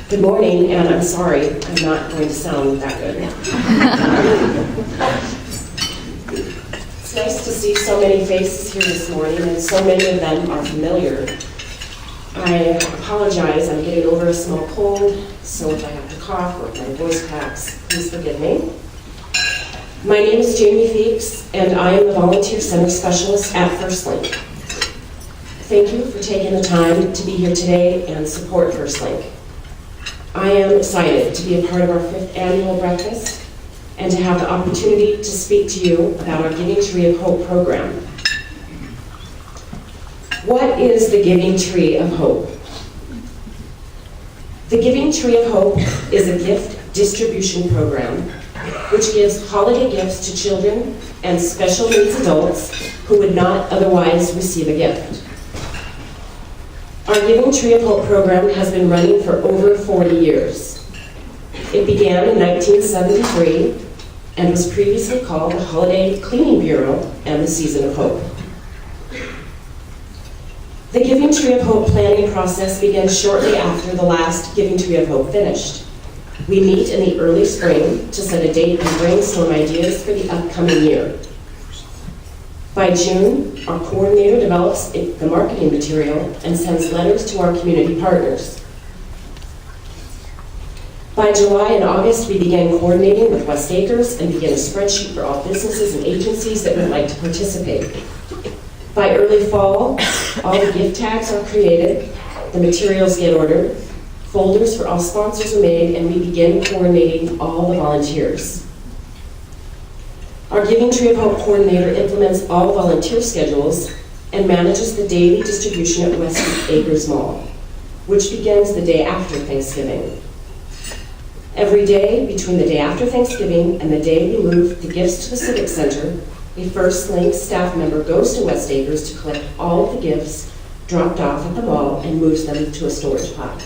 Good morning, and I'm sorry, I'm not going to sound that good. It's nice to see so many faces here this morning, and so many of them are familiar. I apologize, I'm getting over a small cold, so if I have to cough or if my voice cracks, please forgive me. My name is Jayme, and I am the Volunteer Center Specialist at FirstLink. Thank you for taking the time to be here today and support FirstLink. I am excited to be a part of our 5th annual breakfast and to have the opportunity to speak to you about our Giving Tree of Hope program. What is the Giving Tree of Hope? The Giving Tree of Hope is a gift distribution program which gives holiday gifts to children and special needs adults who would not otherwise receive a gift. Our Giving Tree of Hope program has been running for over 40 years. It began in 1973 and was previously called the Holiday Cleaning Bureau and the Season of Hope. The Giving Tree of Hope planning process began shortly after the last Giving Tree of Hope finished. We meet in the early spring to set a date and brainstorm ideas for the upcoming year. By June, our coordinator develops the marketing material and sends letters to our community partners. By July and August, we began coordinating with West Acres and began a spreadsheet for all businesses and agencies that would like to participate. By early fall, all the gift tags are created, the materials get ordered, folders for all sponsors are made, and we begin coordinating all the volunteers. Our Giving Tree of Hope coordinator implements all volunteer schedules and manages the daily distribution at West Acres Mall, which begins the day after Thanksgiving. Every day between the day after Thanksgiving and the day we move the gifts to the Civic Center, a FirstLink's staff member goes to West Acres to collect all of the gifts dropped off at the mall and moves them to a storage pot.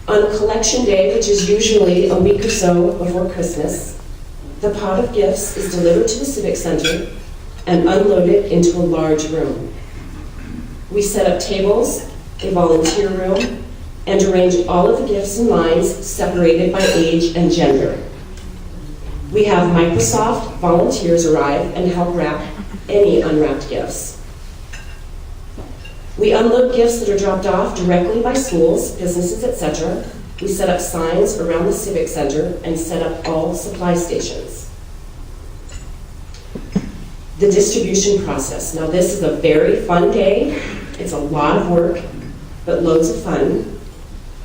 On Collection Day, which is usually a week or so before Christmas, the pot of gifts is delivered to the Civic Center and unloaded into a large room. We set up tables, a volunteer room, and arrange all of the gifts in lines separated by age and gender. We have Microsoft volunteers arrive and help wrap any unwrapped gifts. We unload gifts that are dropped off directly by schools, businesses, etc. We set up signs around the Civic Center and set up all supply stations. The distribution process. Now this is a very fun day. It's a lot of work, but loads of fun.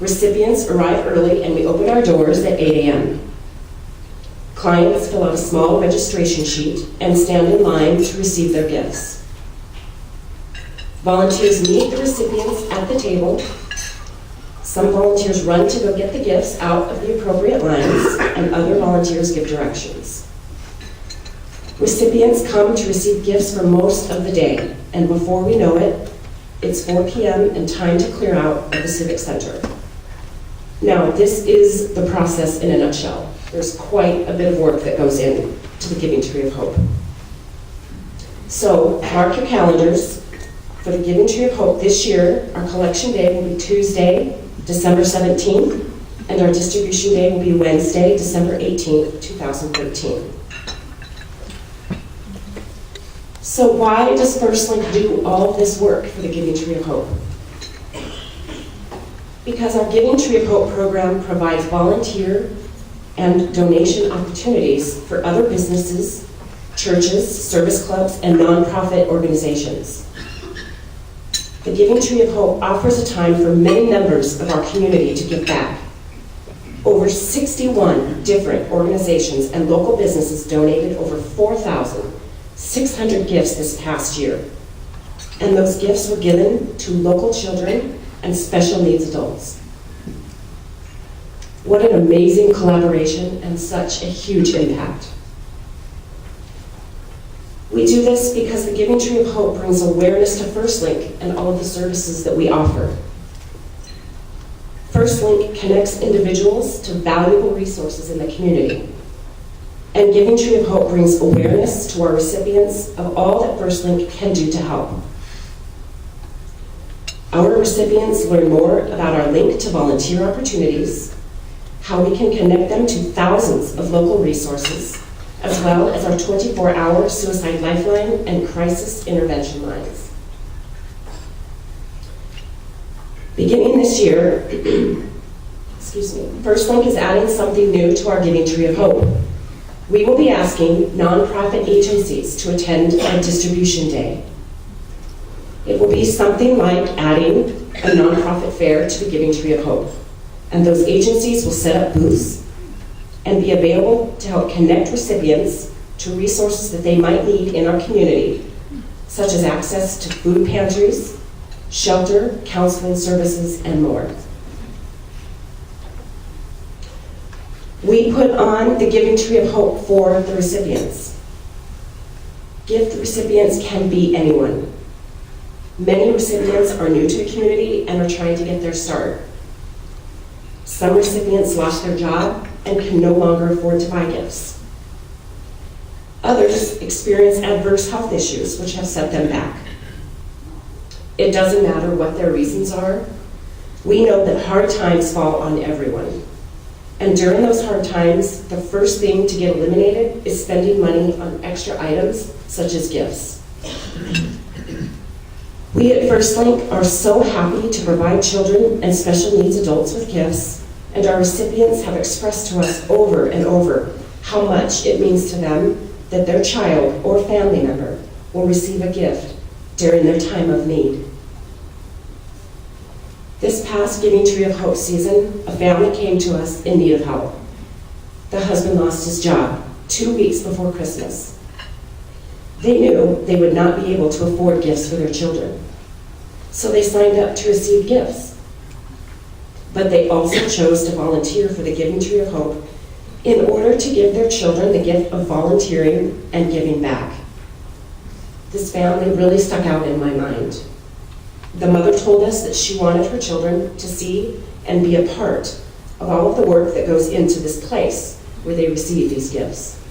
Recipients arrive early and we open our doors at 8 a.m. Clients fill out a small registration sheet and stand in line to receive their gifts. Volunteers meet the recipients at the table. Some volunteers run to go get the gifts out of the appropriate lines, and other volunteers give directions. Recipients come to receive gifts for most of the day, and before we know it, it's 4 p.m. and time to clear out of the Civic Center. Now, this is the process in a nutshell. There's quite a bit of work that goes in to the Giving Tree of Hope. So, mark your calendars. For the Giving Tree of Hope this year, our collection day will be Tuesday, December 17th, and our distribution day will be Wednesday, December 18th, 2013. So why does FirstLink do all of this work for the Giving Tree of Hope? Because our Giving Tree of Hope program provides volunteer and donation opportunities for other businesses, churches, service clubs, and nonprofit organizations. The Giving Tree of Hope offers a time for many members of our community to give back. Over 61 different organizations and local businesses donated over 4,600 gifts this past year. And those gifts were given to local children and special needs adults. What an amazing collaboration and such a huge impact. We do this because the Giving Tree of Hope brings awareness to FirstLink and all of the services that we offer. FirstLink connects individuals to valuable resources in the community. And Giving Tree of Hope brings awareness to our recipients of all that FirstLink can do to help. Our recipients learn more about our link to volunteer opportunities, how we can connect them to thousands of local resources, as well as our 24-hour suicide lifeline and crisis intervention lines. Beginning this year, FirstLink is adding something new to our Giving Tree of Hope. We will be asking nonprofit agencies to attend a distribution day. It will be something like adding a nonprofit fair to the Giving Tree of Hope, and those agencies will set up booths and be available to help connect recipients to resources that they might need in our community, such as access to food pantries, shelter, counseling services, and more. We put on the Giving Tree of Hope for the recipients. Gift recipients can be anyone. Many recipients are new to the community and are trying to get their start. Some recipients lost their job and can no longer afford to buy gifts. Others experience adverse health issues which have set them back. It doesn't matter what their reasons are. We know that hard times fall on everyone. And during those hard times, the first thing to get eliminated is spending money on extra items such as gifts. We at FirstLink are so happy to provide children and special needs adults with gifts, and our recipients have expressed to us over and over how much it means to them that their child or family member will receive a gift during their time of need. This past Giving Tree of Hope season, a family came to us in need of help. The husband lost his job 2 weeks before Christmas. They knew they would not be able to afford gifts for their children, so they signed up to receive gifts. But they also chose to volunteer for the Giving Tree of Hope in order to give their children the gift of volunteering and giving back. This family really stuck out in my mind. The mother told us that she wanted her children to see and be a part of all of the work that goes into this place where they receive these gifts.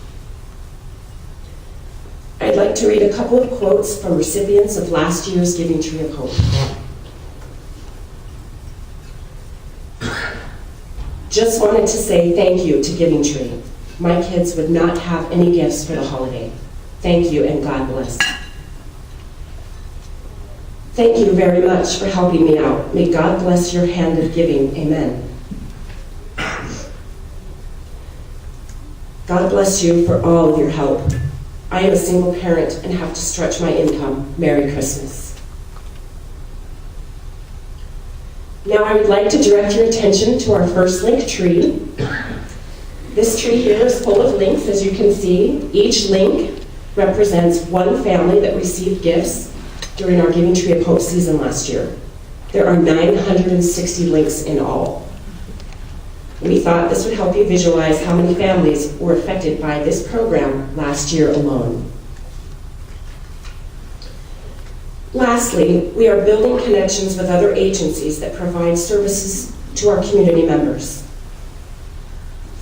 I'd like to read a couple of quotes from recipients of last year's Giving Tree of Hope. Just wanted to say thank you to Giving Tree. My kids would not have any gifts for the holiday. Thank you and God bless. Thank you very much for helping me out. May God bless your hand of giving. Amen. God bless you for all of your help. I am a single parent and have to stretch my income. Merry Christmas. Now I would like to direct your attention to our first link tree. This tree here is full of links, as you can see. Each link represents one family that received gifts during our Giving Tree of Hope season last year. There are 960 links in all. We thought this would help you visualize how many families were affected by this program last year alone. Lastly, we are building connections with other agencies that provide services to our community members.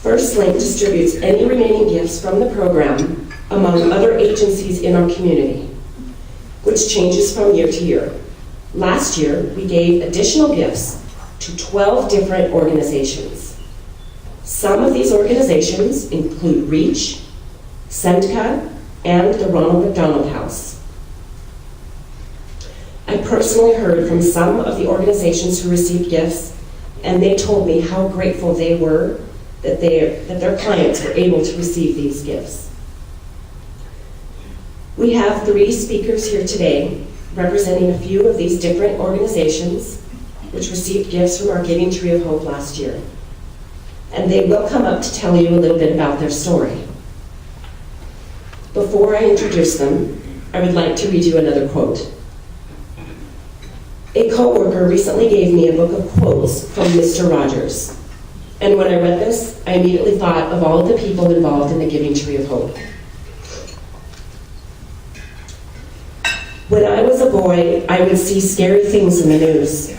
FirstLink distributes any remaining gifts from the program among other agencies in our community, which changes from year to year. Last year, we gave additional gifts to 12 different organizations. Some of these organizations include REACH, Sendka, and the Ronald McDonald House. I personally heard from some of the organizations who received gifts, and they told me how grateful they were that their clients were able to receive these gifts. We have 3 speakers here today representing a few of these different organizations which received gifts from our Giving Tree of Hope last year. And they will come up to tell you a little bit about their story. Before I introduce them, I would like to read you another quote. A coworker recently gave me a book of quotes from Mr. Rogers. And when I read this, I immediately thought of all of the people involved in the Giving Tree of Hope. When I was a boy, I would see scary things in the news.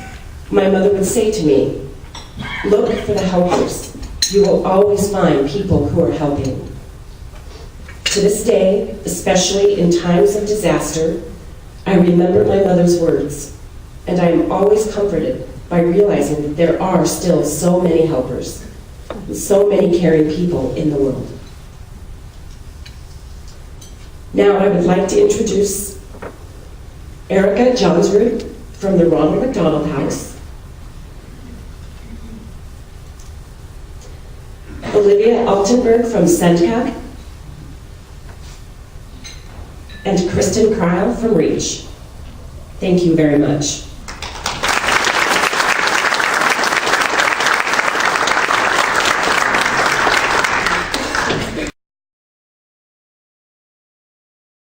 My mother would say to me, "Look for the helpers. You will always find people who are helping." To this day, especially in times of disaster, I remember my mother's words. and I am always comforted by realizing that there are still so many helpers, so many caring people in the world. Now I would like to introduce Erica Johnsrud from the Ronald McDonald House, Olivia Altenberg from Sendka, and Kristen Kreil from REACH. Thank you very much.